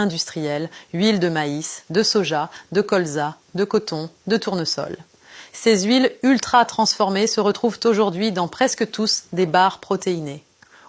industrielles, huile de maïs, de soja, de colza, de coton, de tournesol. Ces huiles ultra transformées se retrouvent aujourd'hui dans presque tous des barres protéinées.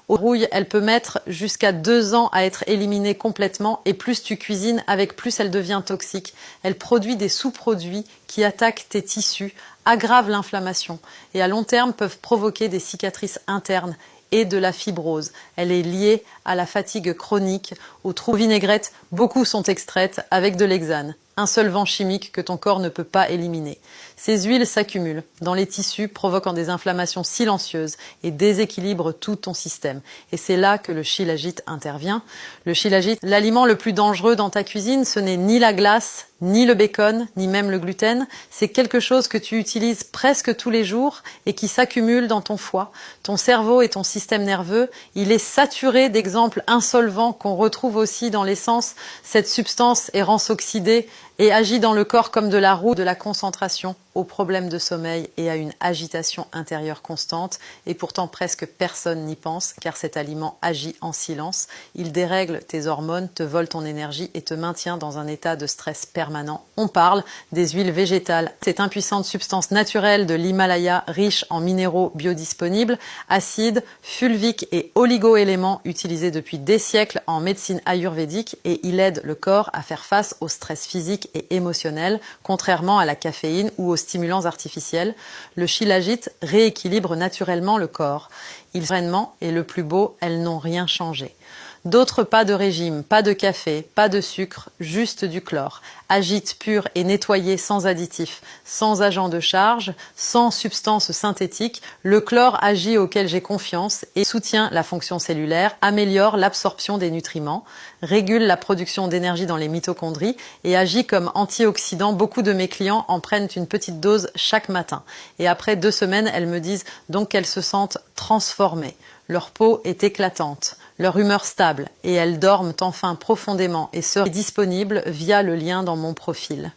Au rouille, elle peut mettre jusqu'à 2 ans à être éliminée complètement et plus tu cuisines avec, plus elle devient toxique. Elle produit des sous-produits qui attaquent tes tissus, aggravent l'inflammation et à long terme peuvent provoquer des cicatrices internes et de la fibrose. Elle est liée à la fatigue chronique, aux trous vinaigrettes. Beaucoup sont extraites avec de l'hexane, un solvant chimique que ton corps ne peut pas éliminer. Ces huiles s'accumulent dans les tissus, provoquant des inflammations silencieuses et déséquilibrent tout ton système. Et c'est là que le Shilajit intervient. Le Shilajit, l'aliment le plus dangereux dans ta cuisine, ce n'est ni la glace, ni le bacon, ni même le gluten. C'est quelque chose que tu utilises presque tous les jours et qui s'accumule dans ton foie. Ton cerveau et ton système nerveux, il est saturé d'exemples insolvants qu'on retrouve aussi dans l'essence. Cette substance est rançoxydée et agit dans le corps comme de la roue, de la concentration, aux problèmes de sommeil et à une agitation intérieure constante. Et pourtant presque personne n'y pense car cet aliment agit en silence. Il dérègle tes hormones, te vole ton énergie et te maintient dans un état de stress permanent. On parle des huiles végétales, cette impuissante substance naturelle de l'Himalaya riche en minéraux biodisponibles, acides, fulviques et oligo-éléments utilisés depuis des siècles en médecine ayurvédique et il aide le corps à faire face au stress physique et émotionnel, contrairement à la caféine ou aux stimulants artificiels. Le Shilajit rééquilibre naturellement le corps. Il sereinement et le plus beau, elles n'ont rien changé. D'autres pas de régime, pas de café, pas de sucre, juste du chlore. Agite pur et nettoyé sans additifs, sans agent de charge, sans substance synthétique. Le chlore agit auquel j'ai confiance et soutient la fonction cellulaire, améliore l'absorption des nutriments, régule la production d'énergie dans les mitochondries et agit comme antioxydant. Beaucoup de mes clients en prennent une petite dose chaque matin. Et après 2 semaines, elles me disent donc qu'elles se sentent transformées. Leur peau est éclatante, leur humeur stable et elles dorment enfin profondément et seraient disponibles via le lien dans mon profil.